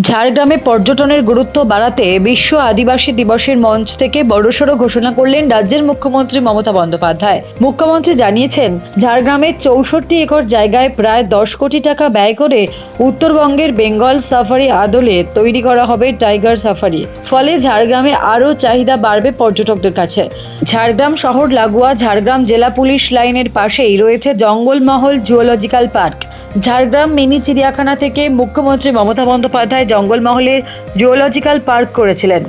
ঝাড়গ্রামে পর্যটনের গুরুত্ব বাড়াতে বিশ্ব আদিবাসী দিবসের মঞ্চ থেকে বড়সড় ঘোষণা করলেন রাজ্যের মুখ্যমন্ত্রী মমতা বন্দ্যোপাধ্যায়। মুখ্যমন্ত্রী জানিয়েছেন, ঝাড়গ্রামে 64 একর জায়গায় প্রায় 10 কোটি টাকা ব্যয় করে উত্তরবঙ্গের বেঙ্গল সাফারি আদলে তৈরি করা হবে টাইগার সাফারি। ফলে ঝাড়গ্রামে আরও চাহিদা বাড়বে পর্যটকদের কাছে। ঝাড়গ্রাম শহর লাগোয়া ঝাড়গ্রাম জেলা পুলিশ লাইনের পাশেই রয়েছে Jangalmahal zoological park. Jhargram mini চিড়িয়াখানা থেকে মুখ্যমন্ত্রী মমতা বন্দ্যোপাধ্যায় জঙ্গলমহলের জুওলজিক্যাল পার্ক করেছিলেন।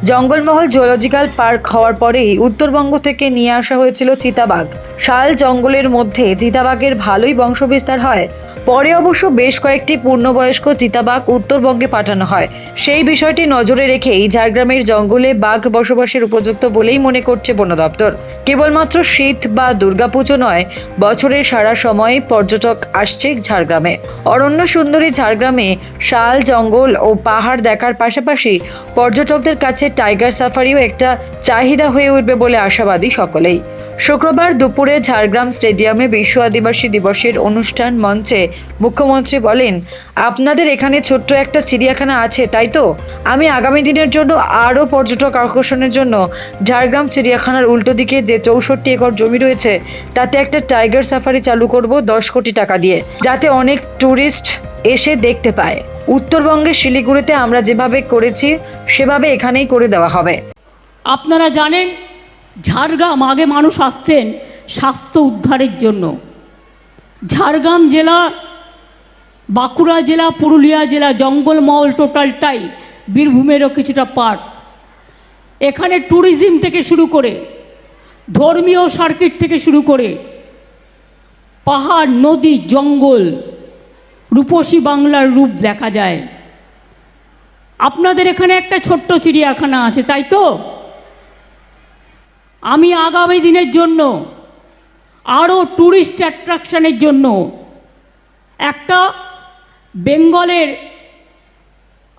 জঙ্গলমহল জুওলজিক্যাল পার্ক হওয়ার পরেই উত্তরবঙ্গ থেকে নিয়ে আসা হয়েছিল চিতাবাঘ। শাল জঙ্গলের মধ্যে চিতাবাঘের ভালোই বংশবিস্তার হয়। পরে অবশ্য বেশ কয়েকটি পূর্ণবয়স্ক চিতাবাঘ উত্তরবঙ্গে পাঠানো হয়। সেই বিষয়টি নজরে রেখেই ঝাড়গ্রামের জঙ্গলে বাঘ বসবাসের উপযুক্ত বলেই মনে করছে বন দপ্তর। কেবলমাত্র শীত বা দুর্গাপুজো নয়, বছরের সারা সময় পর্যটক আসছে ঝাড়গ্রামে। অরণ্য সুন্দরী ঝাড়গ্রামে শাল জঙ্গল ও পাহাড় দেখার পাশাপাশি পর্যটকদের কাছে টাইগার সাফারিও একটা চাহিদা হয়ে উঠবে বলে আশাবাদী সকলেই। শুক্রবার দুপুরে ঝাড়গ্রাম স্টেডিয়ামে বিশ্ব আদিবাসী দিবসের অনুষ্ঠান মঞ্চে মুখ্যমন্ত্রী বলেন, আপনাদের এখানে ছোট্ট একটা চিড়িয়াখানা আছে, তাই তো? আমি আগামী দিনের জন্য আরও পর্যটক আকর্ষণের জন্য ঝাড়গ্রাম চিড়িয়াখানার উল্টো দিকে যে 64 একর জমি রয়েছে তাতে একটা টাইগার সাফারি চালু করব 10 কোটি টাকা দিয়ে, যাতে অনেক ট্যুরিস্ট এসে দেখতে পায়। উত্তরবঙ্গের শিলিগুড়িতে আমরা যেভাবে করেছি সেভাবে এখানেই করে দেওয়া হবে। আপনারা জানেন, ঝাড়গ্রাম আগে মানুষ আসতেন স্বাস্থ্য উদ্ধারের জন্য। ঝাড়গ্রাম জেলা, বাঁকুড়া জেলা, পুরুলিয়া জেলা জঙ্গলমহল টোটালটাই বীরভূমেরও কিছুটা পার্ট। এখানে ট্যুরিজম থেকে শুরু করে ধর্মীয় সার্কিট থেকে শুরু করে পাহাড়, নদী, জঙ্গল, রূপসী বাংলার রূপ দেখা যায়। আপনাদের এখানে একটা ছোট্ট চিড়িয়াখানা আছে, তাই তো? আমি আগামী দিনের জন্য আরও ট্যুরিস্ট অ্যাট্রাকশনের জন্য একটা বেঙ্গলের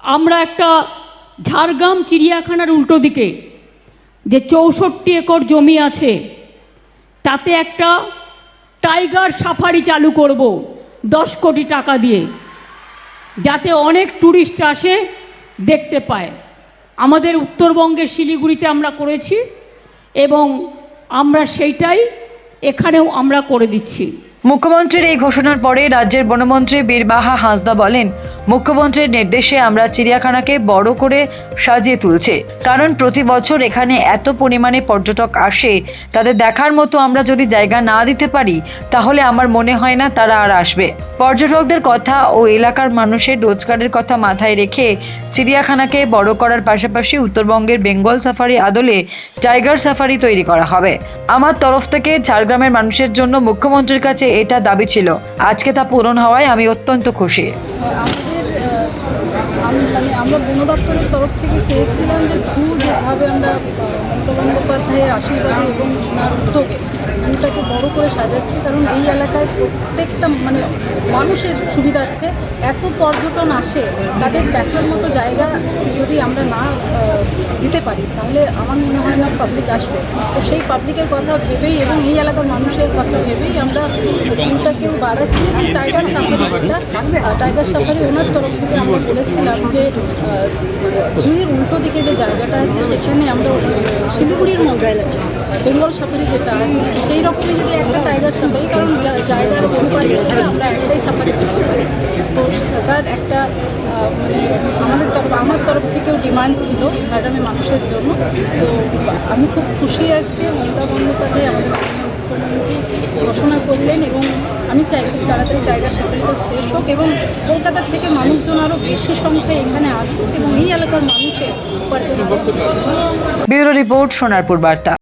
আমরা একটা ঝাড়গ্রাম চিড়িয়াখানার উল্টো দিকে যে 64 একর জমি আছে তাতে একটা টাইগার সাফারি চালু করব 10 কোটি টাকা দিয়ে, যাতে অনেক ট্যুরিস্ট আসে, দেখতে পায়। আমাদের উত্তরবঙ্গের শিলিগুড়িতে আমরা করেছি এবং আমরা সেইটাই এখানেও আমরা করে দিচ্ছি। মুখ্যমন্ত্রীর এই ঘোষণার পরে রাজ্যের বনমন্ত্রী বীরবাহা হাঁসদা বলেন, মুখ্যমন্ত্রীর নির্দেশে আমরা চিড়িয়াখানাকে বড় করে সাজিয়ে তুলছি, কারণ প্রতি বছর এখানে এত পরিমাণে পর্যটক আসে, তাদের দেখার মতো আমরা যদি জায়গা না দিতে পারি তাহলে আমার মনে হয় না তারা আর আসবে। পর্যটকদের কথা ও এলাকার মানুষের রোজগারের কথা মাথায় রেখে চিড়িয়াখানাকে বড় করার পাশাপাশি উত্তরবঙ্গের বেঙ্গল সাফারি আদলে টাইগার সাফারি তৈরি করা হবে। আমার তরফ থেকে ঝাড়গ্রামের মানুষের জন্য মুখ্যমন্ত্রীর কাছে এটা দাবি ছিল, আজকে তা পূরণ হওয়ায় আমি অত্যন্ত খুশি। আমরা বন দপ্তরের তরফ থেকে চেয়েছিলাম যে যেভাবে আমরা মমতা বন্দ্যোপাধ্যায়ের আশীর্বাদে এবং ওনার উদ্যোগে জুটাকে বড় করে সাজাচ্ছি, কারণ এই এলাকায় প্রত্যেকটা মানুষের সুবিধার্থে এত পর্যটন আসে, তাদের দেখার মতো জায়গা যদি আমরা না দিতে পারি তাহলে আমার মনে হয় না পাবলিক আসবে। তো সেই পাবলিকের কথা ভেবেই এবং এই এলাকার মানুষের কথা ভেবেই আমরা জুটাকেও বাড়াচ্ছি। এবং টাইগার সাফারি ওনার তরফ থেকে আমরা বলেছিলাম যে জুয়ের উল্টো দিকে যে জায়গাটা আছে সেখানে আমরা শিলিগুড়ির মধ্যে বেঙ্গল সাফারি যেটা আছে সেই রকমই যদি একটা টাইগার সাফারি, কারণ জায়গার অনুপাত হিসেবে আমরা একটাই সাফারি করতে পারি, তো তার একটা আমার তরফ থেকেও ডিমান্ড ছিল ঝাড়গ্রামের মানুষের জন্য। তো আমি খুব খুশি আজকে মমতা বন্দ্যোপাধ্যায় আমাদের মুখ্যমন্ত্রী ঘোষণা করলেন, এবং আমি চাই খুব তাড়াতাড়ি টাইগার সাফারিটা শেষ হোক এবং কলকাতার থেকে মানুষজন আরও বেশি সংখ্যায় এখানে আসুক এবং এই এলাকার মানুষের উপার্জন। ব্যুরো রিপোর্ট, সোনারপুর বার্তা।